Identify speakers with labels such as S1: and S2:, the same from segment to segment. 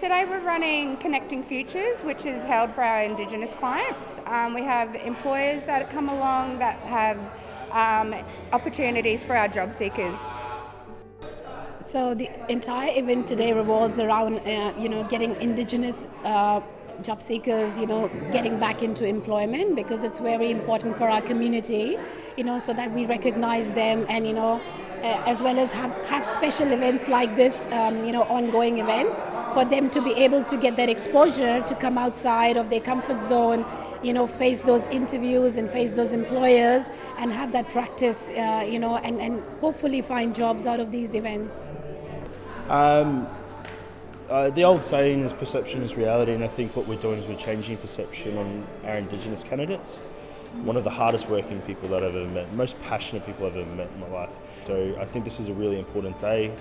S1: Today we're running Connecting Futures, which is held for our Indigenous clients. We have employers that come along that have opportunities for our job seekers.
S2: So the entire event today revolves around, getting Indigenous job seekers, getting back into employment, because it's very important for our community, so that we recognize them and, as well as have special events like this, ongoing events for them to be able to get that exposure to come outside of their comfort zone, face those interviews and face those employers and have that practice, and hopefully find jobs out of these events.
S3: The old saying is perception is reality, and I think what we're doing is we're changing perception on our Indigenous candidates. One of the hardest working people that I've ever met, most passionate people I've ever met in my life. So I think this is a really important day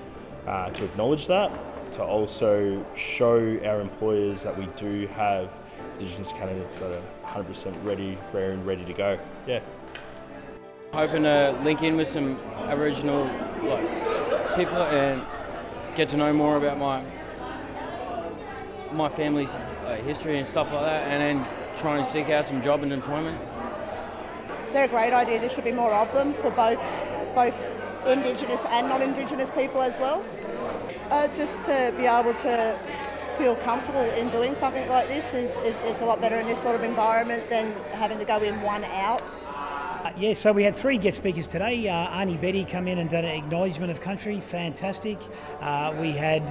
S3: to acknowledge that, to also show our employers that we do have Indigenous candidates that are 100% ready, rare and ready to go. Yeah.
S4: Hoping to link in with some Aboriginal people and get to know more about my family's history and stuff like that, and then try and seek out some job and employment.
S5: They're a great idea. There should be more of them for both Indigenous and non-Indigenous people as well. Just to be able to feel comfortable in doing something like this it's a lot better in this sort of environment than having to go in one out.
S6: So we had 3 guest speakers today. Arnie Betty come in and done an acknowledgement of country, fantastic. We had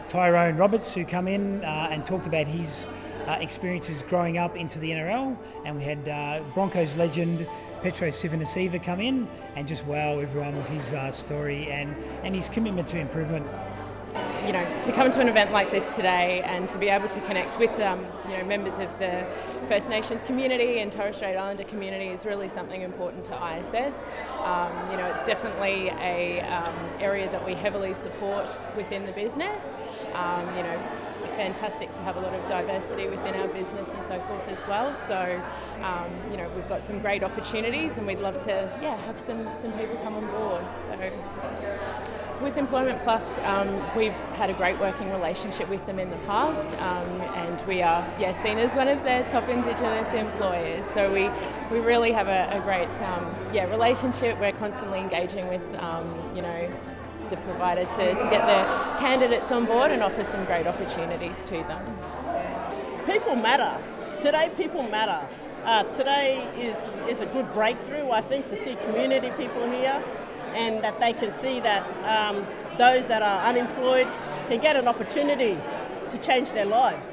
S6: Tyrone Roberts who come in and talked about his experiences growing up into the NRL, and we had Broncos legend Petro Civoniceva come in and just wow everyone with his story and his commitment to improvement.
S7: To come to an event like this today and to be able to connect with members of the First Nations community and Torres Strait Islander community is really something important to ISS. It's definitely a area that we heavily support within the business. Fantastic to have a lot of diversity within our business and so forth as well. So, we've got some great opportunities and we'd love to, have some people come on board. So, with Employment Plus, we've had a great working relationship with them in the past, and we are seen as one of their top Indigenous employers. So we really have a great relationship. We're constantly engaging with the provider to get their candidates on board and offer some great opportunities to them.
S8: People matter. Today, people matter. Today is a good breakthrough, I think, to see community people here, and that they can see that those that are unemployed can get an opportunity to change their lives.